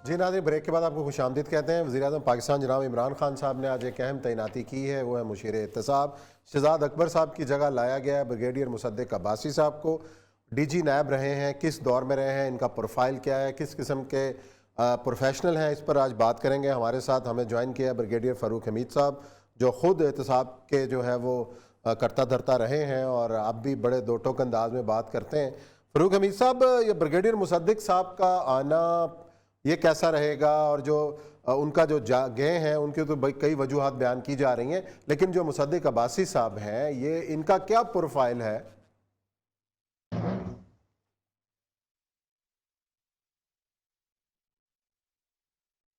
जी नाज़रीन, ब्रेक के बाद आपको खुशामदीद कहते हैं। वज़ीर-ए-आज़म पाकिस्तान जनाब इमरान खान साहब ने आज एक अहम तैनाती की है, वो है मुशीर एहतसाब शहजाद अकबर साहब की जगह लाया गया है ब्रिगेडियर मुसद्दिक अब्बासी साहब को। डीजी नैब रहे हैं, किस दौर में रहे हैं, इनका प्रोफाइल क्या है, किस किस्म के प्रोफेशनल हैं, इस पर आज बात करेंगे। हमारे साथ हमें ज्वाइन किया है ब्रिगेडियर फ़ारूक हमीद साहब, जो ख़ुद एहतसाब के जो है वो करता धरता रहे हैं और आप भी बड़े दो टोक अंदाज में बात करते हैं। फ़ारूक हमीद साहब, ये ब्रिगेडियर मुसद्दिक साहब का आना ये कैसा रहेगा, और जो उनका जो गए हैं उनकी तो कई वजूहात बयान की जा रही हैं, लेकिन जो मुसद्दिक अब्बासी साहब हैं ये इनका क्या प्रोफाइल है?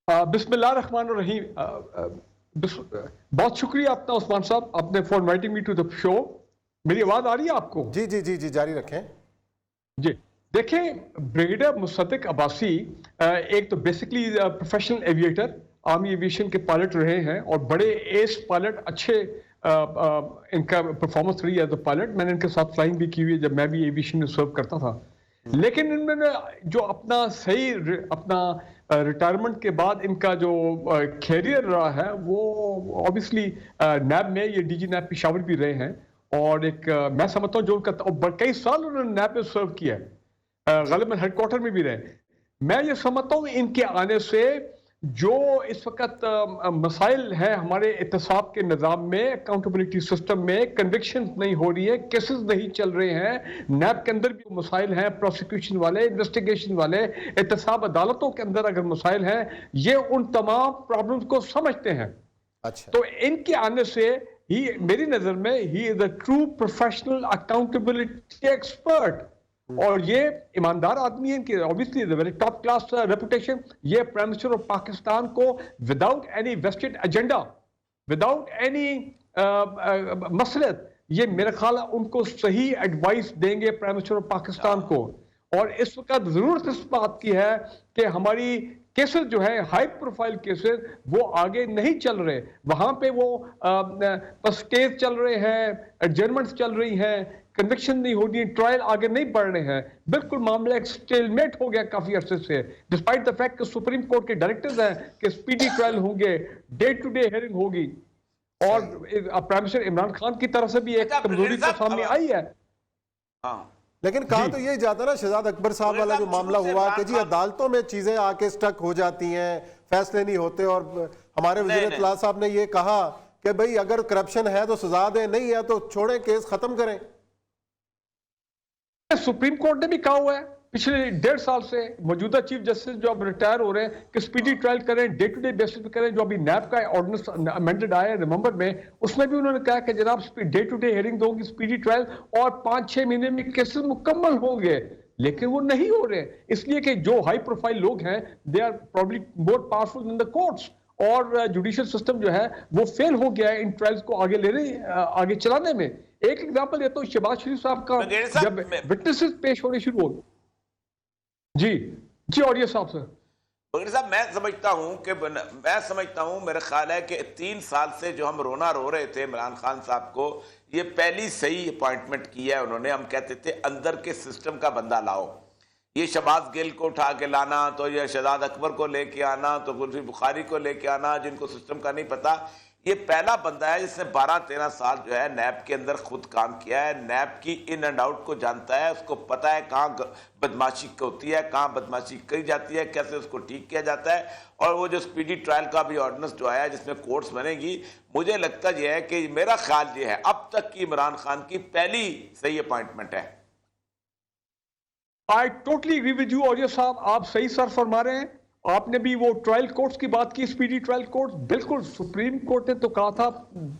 बिस्मिल्लाह रहमान रहीम। बहुत शुक्रिया अपना उस्मान साहब, आपने for inviting me to the show. मेरी आवाज आ रही है आपको? जी जी जी जी, जारी रखें। जी देखें, ब्रिगेडियर मुसद्दिक अब्बासी एक तो basically professional aviator, army aviation के पायलट रहे हैं और बड़े एस पायलट, अच्छे इनका परफॉर्मेंस रही एज अ पायलट। मैंने इनके साथ फ्लाइंग भी की हुई है जब मैं भी एविएशन में सर्व करता था। लेकिन इन्होंने जो अपना सही अपना रिटायरमेंट के बाद इनका जो कैरियर रहा है वो ऑब्वियसली नैब में, ये डीजी नैब पेशावर भी रहे हैं और एक मैं समझता हूँ जो उनका कई साल उन्होंने नैब में सर्व किया है, ग़ालिबन हेडक्वार्टर में भी रहे। मैं ये समझता हूँ इनके आने से जो इस वक्त मसाइल हैं हमारे एहतसाब के निज़ाम में, अकाउंटेबिलिटी सिस्टम में, कन्विक्शन नहीं हो रही है, केसेस नहीं चल रहे हैं, नैब के अंदर भी मसाइल हैं, प्रोसिक्यूशन वाले, इन्वेस्टिगेशन वाले, एहतसाब अदालतों के अंदर अगर मसाइल हैं, ये उन तमाम प्रॉब्लम्स को समझते हैं। अच्छा, तो इनके आने से ही मेरी नजर में ही is a true professional accountability expert, और ये ईमानदार आदमी है। इनकी obviously very top class reputation. ये प्राइम मिनिस्टर ऑफ पाकिस्तान को without any vested agenda, without any मसलत, ये मेरा ख्याल है उनको सही एडवाइस देंगे प्राइम मिनिस्टर ऑफ पाकिस्तान को। और इस वक्त जरूरत इस बात की है कि हमारी केसेस जो है हाई प्रोफाइल केसेस वो आगे नहीं चल रहे, वहां पे वो स्टेज चल रहे हैं, एडजर्नमेंट्स चल रही हैं, कन्विक्शन नहीं हो रही, ट्रायल आगे नहीं बढ़ रहे हैं। बिल्कुल मामला एक स्टेलमेट हो गया काफी अरसे से, डिस्पाइट द फैक्ट कि सुप्रीम कोर्ट के डायरेक्टर्स हैं कि स्पीडी ट्रायल होंगे, डे टू डे हियरिंग होगी, और प्राइम मिनिस्टर इमरान खान की तरफ से भी एक कमजोरी तो सामने आई है। लेकिन कहा तो यही जाता ना शहजाद अकबर साहब वाला जो मामला हुआ कि जी अदालतों में चीजें आके स्टक हो जाती हैं, फैसले नहीं होते, और हमारे वज़ीर इत्तला साहब ने ये कहा कि भाई अगर करप्शन है तो सजा दें, नहीं है तो छोड़ें, केस खत्म करें। सुप्रीम कोर्ट ने भी कहा हुआ है पिछले 1.5 साल से, मौजूदा चीफ जस्टिस जो अब रिटायर हो रहे हैं, कि स्पीडी ट्रायल करें, डे टू डे बेसिस पे करें। जो अभी नैब का ऑर्डिनेंस अमेंडेड आया है नवंबर में, उसमें भी उन्होंने कहा कि जनाब डे टू डे हियरिंग होगी, स्पीडी ट्रायल, और 5-6 महीने में केसेस मुकम्मल होंगे। लेकिन वो नहीं हो रहे, इसलिए कि जो हाई प्रोफाइल लोग हैं they are probably more powerful in the courts, और जुडिशियल सिस्टम जो है वो फेल हो गया है इन ट्रायल्स को आगे चलाने में। एक एग्जांपल देता हूँ, शहबाज शरीफ साहब का जब विटनेसेस पेश होने शुरू हो, जी जी, और ये साहब सर बगैर साहब, मैं समझता हूं मेरा ख्याल है कि 3 साल से जो हम रोना रो रहे थे इमरान खान साहब को, ये पहली सही अपॉइंटमेंट की है उन्होंने। हम कहते थे अंदर के सिस्टम का बंदा लाओ, ये शहबाज गिल को उठा के लाना, तो ये शहजाद अकबर को लेके आना, तो कुल्फी बुखारी को लेके आना, जिनको सिस्टम का नहीं पता। ये पहला बंदा है जिसने 12-13 साल जो है नैब के अंदर खुद काम किया है, नैब की इन एंड आउट को जानता है, उसको पता है कहाँ बदमाशी होती है, कहाँ बदमाशी करी जाती है, कैसे उसको ठीक किया जाता है। और वो जो स्पीडी ट्रायल का भी ऑर्डिनेंस जो आया जिसमें कोर्ट्स बनेगी, मुझे लगता यह है कि मेरा ख्याल ये है अब तक की इमरान खान की पहली सही अपॉइंटमेंट है। I totally agree with you, और ये साहब आप सही सर फरमा रहे हैं। आपने भी वो ट्रायल कोर्ट्स की बात की, स्पीडी ट्रायल कोर्ट्स, बिल्कुल सुप्रीम कोर्ट ने तो कहा था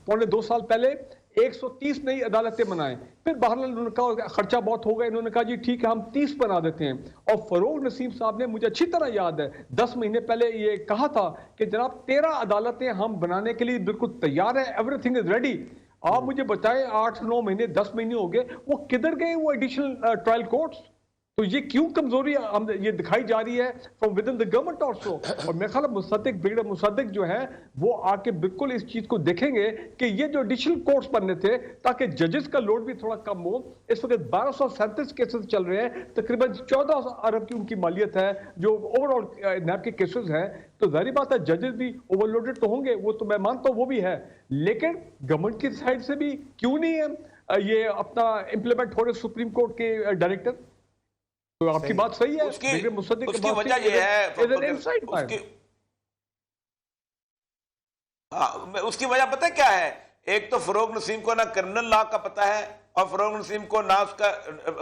2.25 साल पहले 130 नई अदालतें बनाएं, फिर बहरहाल उन्होंने कहा खर्चा बहुत होगा, इन्होंने कहा जी ठीक है हम 30 बना देते हैं। और फरोग नसीम साहब ने, मुझे अच्छी तरह याद है, 10 महीने पहले ये कहा था कि जनाब 13 अदालतें हम बनाने के लिए बिल्कुल तैयार है, एवरीथिंग इज रेडी। आप मुझे बताएं 8-9 महीने 10 महीने हो गए, वो किधर गए वो एडिशनल ट्रायल कोर्ट्स? तो ये क्यों कमजोरी ये दिखाई जा रही है from with in the government also. और मेरे ख्याल मुसद्दिक ब्रिगेडियर मुसद्दिक जो है वो आके बिल्कुल इस चीज को देखेंगे कि ये जो एडिशनल कोर्ट्स बनने थे ताकि जजेस का लोड भी थोड़ा कम हो। इस वक्त 1237 केसेस चल रहे हैं, तकरीबन 14 अरब की उनकी मालियत है जो ओवरऑल नैब के केसेस हैं। तो जाहिर बात है जजेस भी ओवरलोडेड तो होंगे, वो तो मैं मानता हूँ वो भी है, लेकिन गवर्नमेंट की साइड से भी क्यों नहीं है ये अपना इंप्लीमेंट हो रहे सुप्रीम कोर्ट के डायरेक्टर। तो आपकी बात सही है। उसकी वजह ये है, उसकी वजह पता है क्या है? एक तो फरोग नसीम को ना क्रिमिनल लॉ का पता है और फरोग नसीम को ना उसका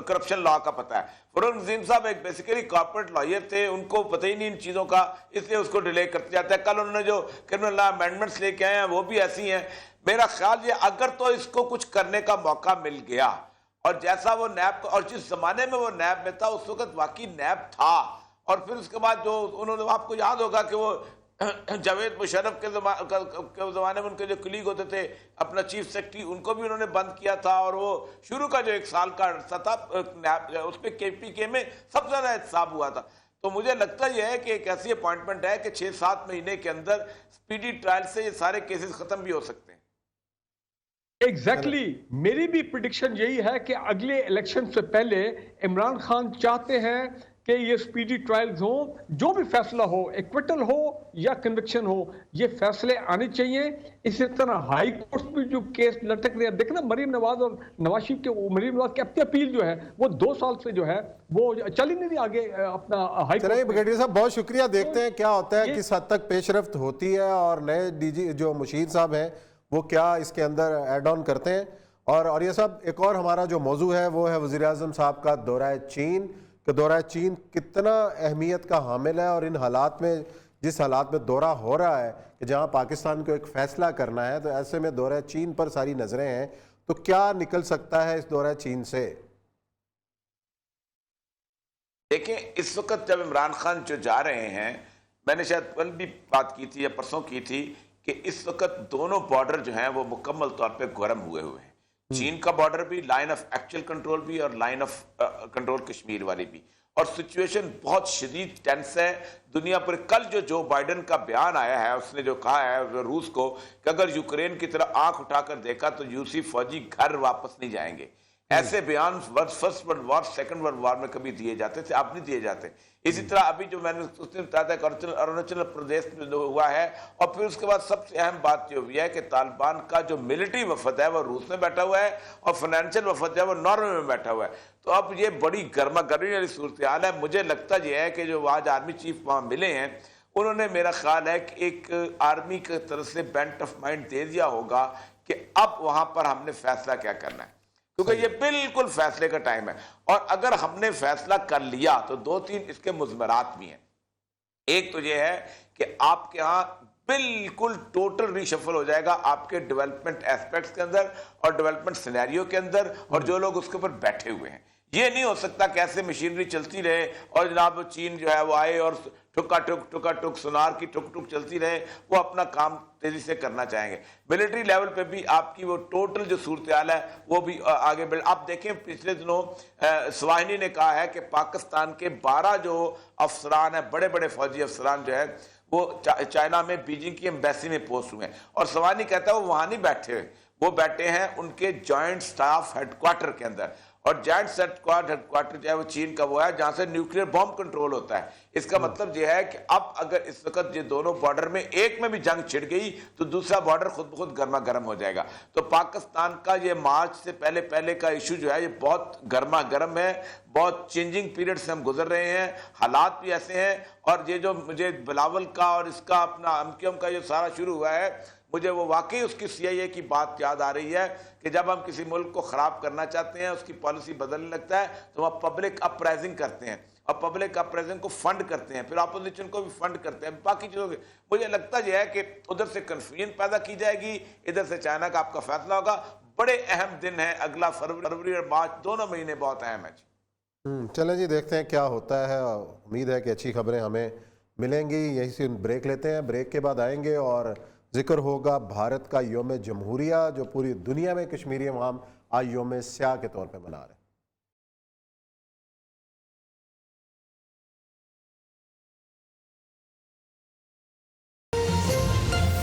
करप्शन लॉ का पता है। फरोग नसीम साहब एक बेसिकली कॉर्पोरेट लॉयर थे, उनको पता ही नहीं इन चीजों का, इसलिए उसको डिले करते जाता है। कल उन्होंने जो क्रिमिनल लॉ अमेंडमेंट्स लेके आए हैं वो भी ऐसी हैं। मेरा ख्याल ये अगर तो इसको कुछ करने का मौका मिल गया और जैसा वो नैब और जिस जमाने में वो नैब में था उस वक्त वाकई नैब था, और फिर उसके बाद जो उन्होंने, आपको याद होगा कि वो जावेद मुशर्रफ के ज़माने में उनके जो कुलीग होते थे अपना चीफ सेक्रेटरी, उनको भी उन्होंने बंद किया था। और वो शुरू का जो 1 साल का अरसा था उसमें KPK में सबसे ज़्यादा एहतसाब हुआ था। तो मुझे लगता यह है कि एक ऐसी अपॉइंटमेंट है कि 6-7 महीने के अंदर स्पीडी ट्रायल से ये सारे केसेस खत्म भी हो सकते हैं। एग्जैक्टली मेरी भी प्रिडिक्शन यही है कि अगले इलेक्शन से पहले इमरान खान चाहते हैं कि ये स्पीडी ट्रायल्स हो, जो भी फैसला हो, एक्विटल हो या कन्विक्शन हो, ये फैसले आने चाहिए। इसी तरह हाई कोर्ट में जो केस लटक रहे हैं, देखना मरीम नवाज और नवाज शरीफ के, मरीम नवाज की अपनी अपील जो है वो 2 साल से जो है वो चल ही नहीं रही आगे अपना हाई कोर्ट। ब्रिगेडियर साहब बहुत शुक्रिया, देखते हैं क्या होता है, किस हद तक पेशरफ्त होती है और नए DG जो मुशीद साहब हैं वो क्या इसके अंदर एड ऑन करते हैं। और ये सब एक और हमारा जो मौजू है वो है वज़ीर आज़म साहब का दौरा चीन, कि दौरा चीन कितना अहमियत का हामिल है, और इन हालात में, जिस हालात में दौरा हो रहा है कि जहां पाकिस्तान को एक फ़ैसला करना है, तो ऐसे में दौरा चीन पर सारी नज़रें हैं। तो क्या निकल सकता है इस दौरा चीन से? देखिए, इस वक्त जब इमरान खान जो जा रहे हैं, मैंने शायद कल भी बात की थी या परसों की थी कि इस वक्त दोनों बॉर्डर जो हैं वो मुकम्मल तौर पे गर्म हुए हुए हैं। चीन का बॉर्डर भी, लाइन ऑफ एक्चुअल कंट्रोल भी, और लाइन ऑफ कंट्रोल कश्मीर वाली भी, और सिचुएशन बहुत शदीद टेंस है दुनिया पर। कल जो बाइडन का बयान आया है, उसने जो कहा है रूस को कि अगर यूक्रेन की तरफ आंख उठाकर देखा तो रूसी फौजी घर वापस नहीं जाएंगे। ऐसे बयान first world war, second world war में कभी दिए जाते थे, अब नहीं दिए जाते। इसी तरह अभी जो मैंने उसने बताया था कि अरुणाचल प्रदेश में जो हुआ है, और फिर उसके बाद सबसे अहम बात जो हुई है कि तालिबान का जो मिलिट्री वफद है वो रूस में बैठा हुआ है और फाइनेंशियल वफद है वो नॉर्वे में बैठा हुआ है। तो अब ये बड़ी गर्मा गर्मी वाली सूरत हाल है। मुझे लगता यह है कि जो आज आर्मी चीफ वहाँ मिले हैं, उन्होंने, मेरा ख्याल है कि एक आर्मी की तरफ से बेंट ऑफ माइंड दे दिया होगा कि अब वहां पर हमने फैसला क्या करना है, क्योंकि ये बिल्कुल फैसले का टाइम है। और अगर हमने फैसला कर लिया तो 2-3 इसके मुज़मरात भी हैं। एक तो ये है कि आपके यहाँ बिल्कुल टोटल रीशफल हो जाएगा आपके डेवलपमेंट एस्पेक्ट्स के अंदर और डेवलपमेंट सिनेरियो के अंदर, और जो लोग उसके ऊपर बैठे हुए हैं। ये नहीं हो सकता कि ऐसे मशीनरी चलती रहे और जनाब चीन जो है वो आए और टुका टुक सुनार की टुक चलती रहे, वो अपना काम तेजी से करना चाहेंगे। मिलिट्री लेवल पे भी आपकी वो टोटल जो सूरत हाल है वो भी आगे बढ़। आप देखें, पिछले दिनों सवाहिनी ने कहा है कि पाकिस्तान के 12 जो अफसरान है, बड़े बड़े फौजी अफसरान जो है वो चाइना में बीजिंग की एम्बेसी में पोस्ट हुए हैं। और सवाहिनी कहता है वो वहां नहीं बैठे हुए, वो बैठे हैं उनके जॉइंट स्टाफ हेडक्वार्टर के अंदर। और जॉइंट हेडक्वार्टर जो है वो चीन का वो है जहां से न्यूक्लियर बॉम्ब कंट्रोल होता है। इसका मतलब यह है कि अब अगर इस वक्त ये दोनों बॉर्डर में एक में भी जंग छिड़ गई तो दूसरा बॉर्डर खुद ब खुद गर्मा गर्म हो जाएगा। तो पाकिस्तान का ये मार्च से पहले का इशू जो है ये बहुत गर्मा गर्म है, बहुत चेंजिंग पीरियड से हम गुजर रहे हैं, हालात भी ऐसे हैं। और ये जो मुझे बिलावल का और इसका अपना MQM का जो सारा शुरू हुआ है, मुझे वो वाकई उसकी CIA की बात याद आ रही है कि जब हम किसी मुल्क को ख़राब करना चाहते हैं, उसकी पॉलिसी बदलने लगता है, तो हम पब्लिक अपराइजिंग करते हैं और पब्लिक अपराइजिंग को फंड करते हैं, फिर अपोजिशन को भी फंड करते हैं, बाकी चीज़ों के। मुझे लगता यह है कि उधर से कन्फ्यूजन पैदा की जाएगी, इधर से चाइना का आपका फैसला होगा। बड़े अहम दिन है, अगला फरवरी और मार्च, दोनों महीने बहुत अहम है। चलें जी, देखते हैं क्या होता है। उम्मीद है कि अच्छी खबरें हमें मिलेंगी। यहीं से ब्रेक लेते हैं, ब्रेक के बाद आएंगे और जिक्र होगा भारत का यौम जमहूरिया, जो पूरी दुनिया में कश्मीरी अवाम आज यौम स्याह के तौर पे मना रहे हैं।